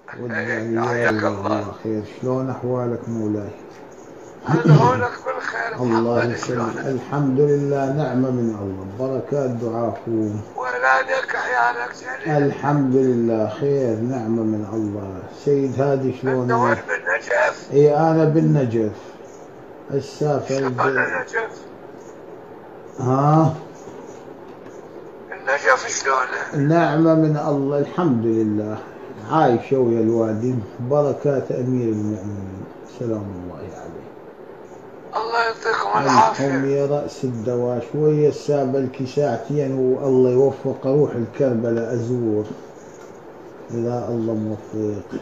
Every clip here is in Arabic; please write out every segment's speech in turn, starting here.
حياك الله. خير. شلون أحوالك مولاي؟ أدعونك بالخير. الله محمد يسلمك. شلونك؟ الحمد لله، نعمة من الله، بركات دعاكم. ولادك عيالك زين؟ الحمد لله خير، نعمة من الله. سيد هادي أنت وين شلونك؟ بالنجف؟ اي انا بالنجف. السافر شلون النجف؟ ها؟ النجف شلونه؟ نعمة من الله، الحمد لله. عايشة ويا الوادي، بركات أمير المؤمنين سلام الله عليه. الله يعطيكم الحم العافية. يا رأس الدواء شوية السابة الكساعتين، والله يوفق أروح الكربلاء أزور إذا الله موفق.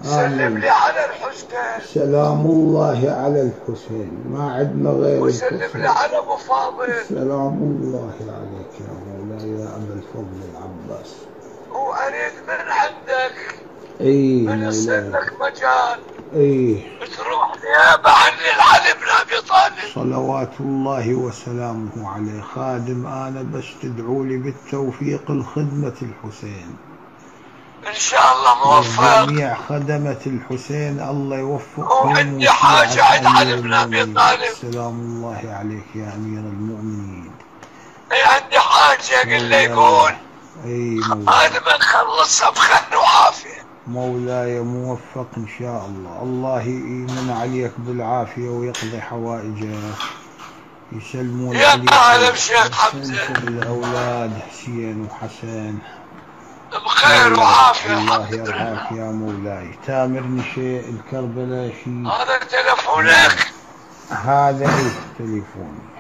سلم لي على الحسين. سلام الله على الحسين، ما عندنا غير وسلم الحسين. لي على أبو فاضل. سلام الله عليك يا مولاي يا أبا الفضل العباس. وأريد من عندك اي من يصير مولاي. لك مجال اي تروح نيابة عني العلي بن أبي طالب. صلوات الله وسلامه عليه. خادم أنا، بس تدعوا لي بالتوفيق لخدمة الحسين. إن شاء الله موفق. جميع خدمة الحسين الله يوفقهم. وعندي حاجة عند علي بن أبي طالب. سلام الله عليك يا أمير المؤمنين. عندي حاجة قل لي يقول اي هذا من خلصها بخير وعافية. مولاي موفق ان شاء الله. الله يمن عليك بالعافية ويقضي حوائجك. يسلمون يا عليك أهلا بشيخ حمزة. الأولاد حسين وحسن بخير وعافية الله الحمد يرعاك لله. يا مولاي. تامرني شيء الكربلاء شيء؟ هذا تلفونك؟ هذا ايه تليفوني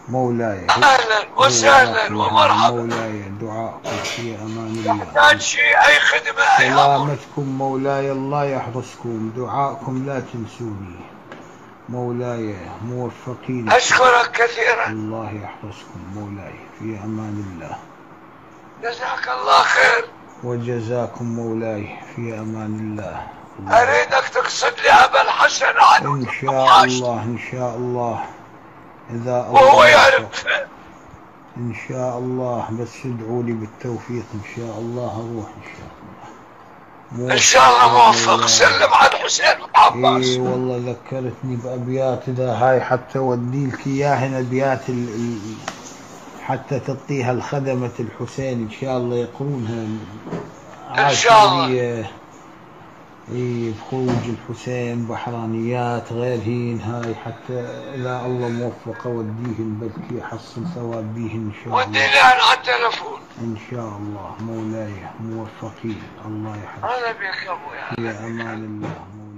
مولاي. أهلا وسهلا ومرحبا. مولاي دعاءكم في أمان الله. تحتاج شيء أي خدمة أي أمر. سلامتكم مولاي، الله يحرسكم. دعاءكم لا تنسوني مولاي. موفقين. أشكرك كثيرا. الله يحرسكم مولاي في أمان الله. جزاك الله خير. وجزاكم مولاي في أمان الله. أريدك تقصد لي أبا الحسن عنه إن شاء الله إن شاء الله إذا وهو يعرف. إن شاء الله، بس ادعوا لي بالتوفيق إن شاء الله. أروح إن شاء الله. إن شاء الله موفق. سلم على الحسين وعباس. إيه والله ذكرتني بأبيات إذا هاي حتى وديلك إياهن أبيات حتى تعطيها الخدمة الحسين إن شاء الله يقرونها. إن شاء الله. إيه بخروج الحسين بحرانيات غيرهن هاي، حتى إذا الله موفق أوديهن بلكي يحصل ثواب بيهن إن شاء الله. وديني أنا على التلفون. إن شاء الله مولاي موفقين. الله يحفظك. أنا بيك يا أبويا. في أمان الله مولاي.